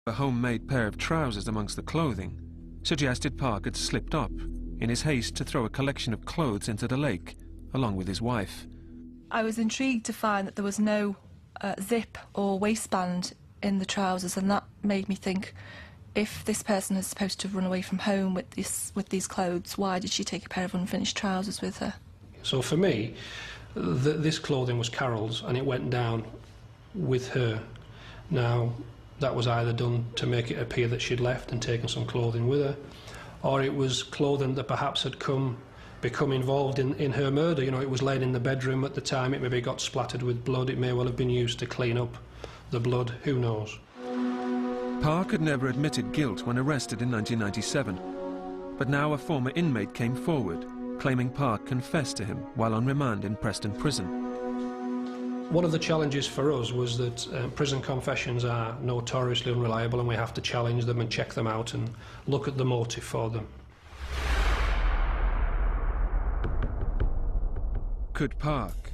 A homemade pair of trousers amongst the clothing suggested Park had slipped up in his haste to throw a collection of clothes into the lake, along with his wife. I was intrigued to find that there was no zip or waistband in the trousers, and that made me think, if this person is supposed to run away from home with these clothes, why did she take a pair of unfinished trousers with her? So for me, this clothing was Carol's, and it went down with her. Now, that was either done to make it appear that she'd left and taken some clothing with her, or it was clothing that perhaps had become involved in her murder. You know, it was laid in the bedroom at the time, it maybe got splattered with blood, it may well have been used to clean up the blood, who knows. Park had never admitted guilt when arrested in 1997, but now a former inmate came forward, claiming Park confessed to him while on remand in Preston Prison. One of the challenges for us was that prison confessions are notoriously unreliable, and we have to challenge them and check them out and look at the motive for them. Could Park,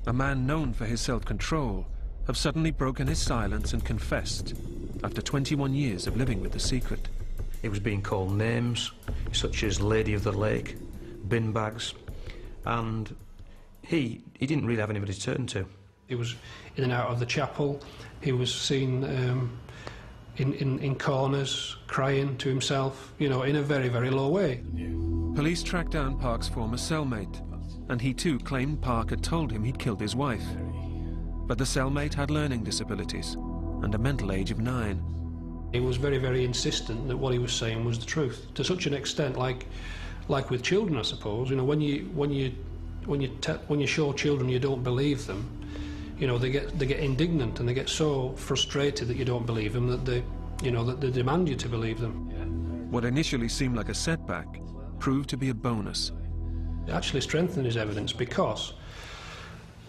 a man known for his self-control, have suddenly broken his silence and confessed after 21 years of living with the secret? He was being called names such as Lady of the Lake, bin bags, and he didn't really have anybody to turn to. He was in and out of the chapel. He was seen in corners, crying to himself, you know, in a very, very low way. Police tracked down Park's former cellmate, and he too claimed Park had told him he'd killed his wife. But the cellmate had learning disabilities and a mental age of 9. He was very, very insistent that what he was saying was the truth, to such an extent, like with children, I suppose. You know, when you show children you don't believe them, you know, they get indignant and they get so frustrated that you don't believe them that they demand you to believe them. What initially seemed like a setback proved to be a bonus. It actually strengthened his evidence, because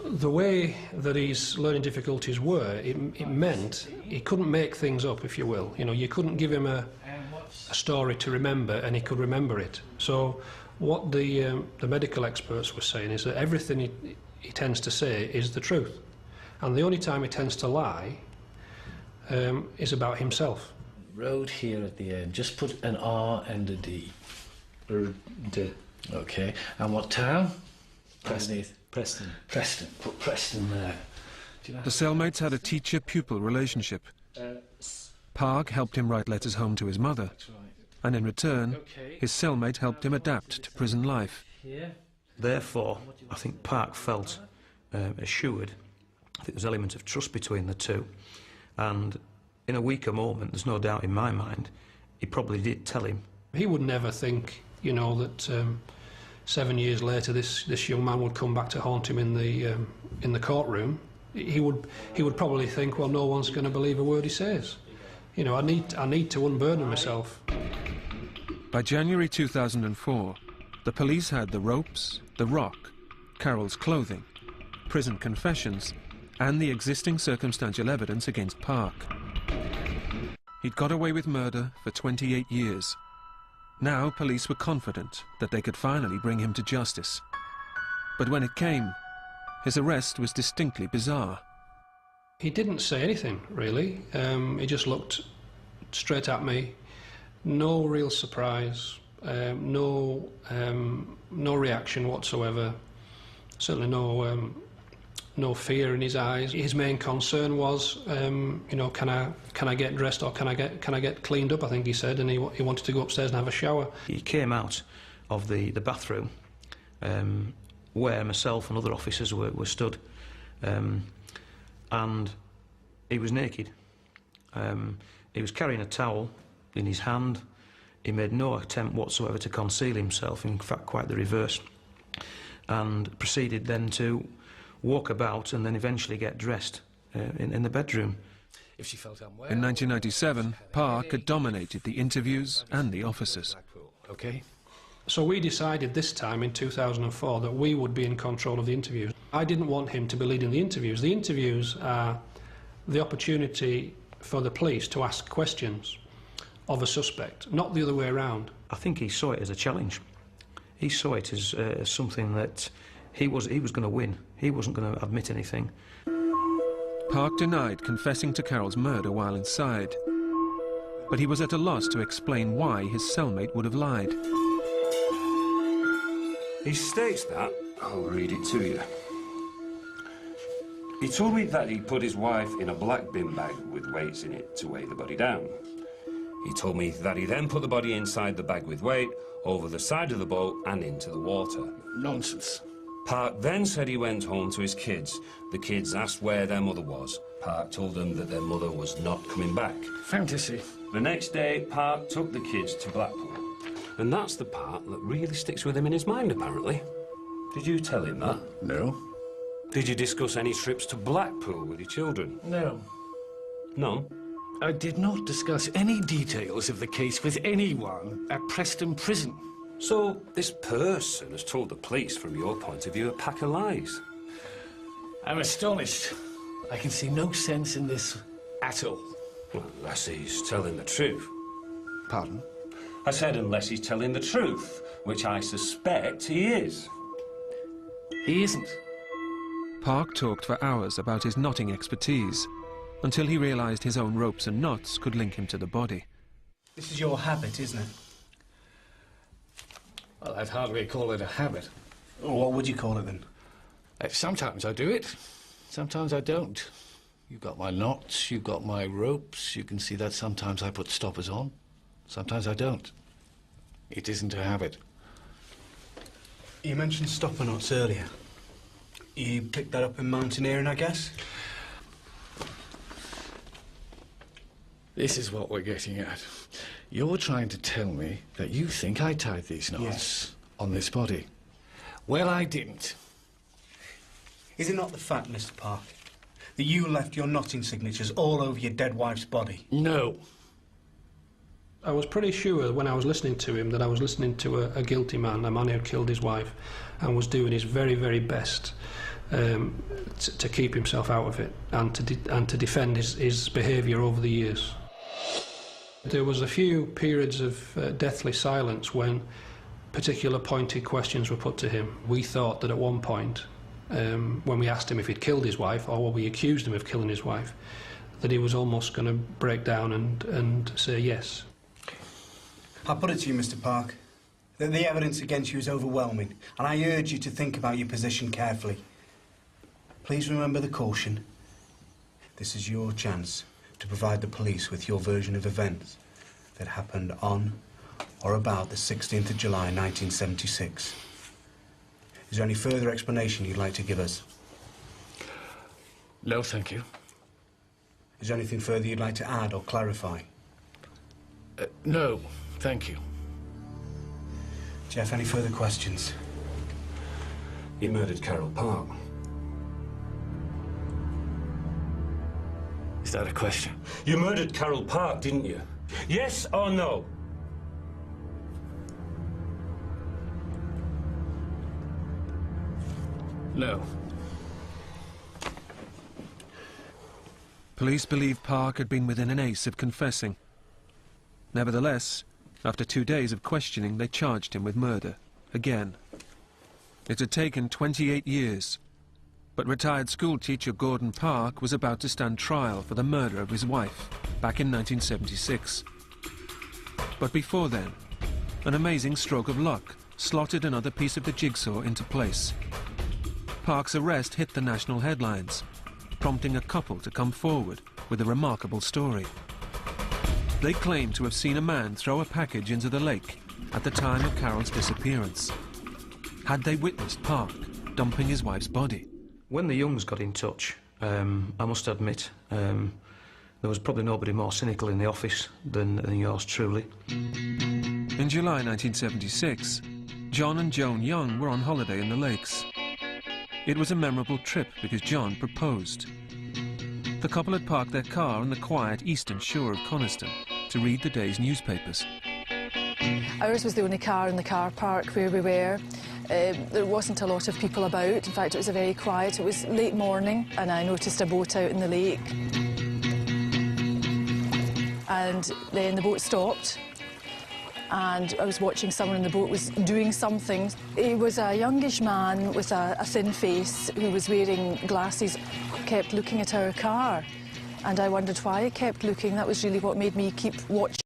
the way that his learning difficulties were, it meant he couldn't make things up, if you will. You know, you couldn't give him a story to remember and he could remember it. So what the medical experts were saying is that everything he tends to say is the truth. And the only time he tends to lie is about himself. Road here at the end, just put an R and a D. D. Okay, and what town? Preston. Preston. Preston. Put Preston there. The cellmates had a teacher-pupil relationship. Park helped him write letters home to his mother, and in return, his cellmate helped him adapt to prison life. Therefore, I think Park felt assured. I think there's an element of trust between the two, and in a weaker moment, there's no doubt in my mind, he probably did tell him. He would never think, you know, that 7 years later this young man would come back to haunt him in the courtroom. He would probably think, well, no one's going to believe a word he says. You know, I need to unburden myself. By January 2004, the police had the ropes, the rock, Carol's clothing, prison confessions, and the existing circumstantial evidence against Park. He'd got away with murder for 28 years. Now police were confident that they could finally bring him to justice. But when it came, his arrest was distinctly bizarre. He didn't say anything, really. He just looked straight at me. No real surprise, no reaction whatsoever. Certainly no fear in his eyes. His main concern was, you know, can I get dressed, or can I get cleaned up, I think he said, and he wanted to go upstairs and have a shower. He came out of the bathroom where myself and other officers were stood, and he was naked. He was carrying a towel in his hand. He made no attempt whatsoever to conceal himself, in fact quite the reverse, and proceeded then to walk about and then eventually get dressed in the bedroom. If she felt unwell, in 1997, Park had dominated the interviews and the officers. Okay. So we decided this time in 2004 that we would be in control of the interviews. I didn't want him to be leading the interviews. The interviews are the opportunity for the police to ask questions of a suspect, not the other way around. I think he saw it as a challenge. He saw it as something that he was going to win. He wasn't going to admit anything. Park denied confessing to Carol's murder while inside. but he was at a loss to explain why his cellmate would have lied. He states that, I'll read it to you. He told me that he put his wife in a black bin bag with weights in it to weigh the body down. He told me that he then put the body inside the bag with weight, over the side of the boat and into the water. Nonsense. Park then said he went home to his kids. The kids asked where their mother was. Park told them that their mother was not coming back. Fantasy. The next day, Park took the kids to Blackpool. And that's the part that really sticks with him in his mind, apparently. Did you tell him that? No. Did you discuss any trips to Blackpool with your children? No. None? I did not discuss any details of the case with anyone at Preston Prison. So, this person has told the police, from your point of view, a pack of lies. I'm astonished. I can see no sense in this at all. Well, unless he's telling the truth. Pardon? I said unless he's telling the truth, which I suspect he is. He isn't. Park talked for hours about his knotting expertise, until he realised his own ropes and knots could link him to the body. This is your habit, isn't it? Well, I'd hardly call it a habit. What would you call it then? Sometimes I do it, sometimes I don't. You've got my knots, you've got my ropes. You can see that sometimes I put stoppers on, sometimes I don't. It isn't a habit. You mentioned stopper knots earlier. You picked that up in mountaineering, I guess? This is what we're getting at. You're trying to tell me that you think I tied these knots on this body. Well, I didn't. Is it not the fact, Mr. Park, that you left your knotting signatures all over your dead wife's body? No. I was pretty sure when I was listening to him that I was listening to a guilty man, a man who had killed his wife, and was doing his very, very best to keep himself out of it and to defend his behaviour over the years. There was a few periods of deathly silence when particular pointed questions were put to him. We thought that at one point, when we asked him if he'd killed his wife, or when we accused him of killing his wife, that he was almost going to break down and say yes. I'll put it to you, Mr. Park, that the evidence against you is overwhelming, and I urge you to think about your position carefully. Please remember the caution. This is your chance to provide the police with your version of events that happened on or about the 16th of July 1976. Is there any further explanation you'd like to give us? No, thank you. Is there anything further you'd like to add or clarify? No, thank you. Jeff, any further questions? He murdered Carol Park. Is that a question? You murdered Carol Park, didn't you? Yes or no? No. Police believe Park had been within an ace of confessing. Nevertheless, after 2 days of questioning, they charged him with murder, again. It had taken 28 years, but retired schoolteacher Gordon Park was about to stand trial for the murder of his wife back in 1976. But before then, an amazing stroke of luck slotted another piece of the jigsaw into place. Park's arrest hit the national headlines, prompting a couple to come forward with a remarkable story. They claim to have seen a man throw a package into the lake at the time of Carol's disappearance. Had they witnessed Park dumping his wife's body? When the Youngs got in touch, I must admit, there was probably nobody more cynical in the office than yours truly. In July 1976, John and Joan Young were on holiday in the lakes. It was a memorable trip because John proposed. The couple had parked their car on the quiet eastern shore of Coniston to read the day's newspapers. Ours was the only car in the car park where we were. There wasn't a lot of people about. In fact, it was very quiet. It was late morning and I noticed a boat out in the lake. And then the boat stopped and I was watching someone in the boat was doing something. He was a youngish man with a thin face who was wearing glasses, kept looking at our car. and I wondered why I kept looking. That was really what made me keep watching.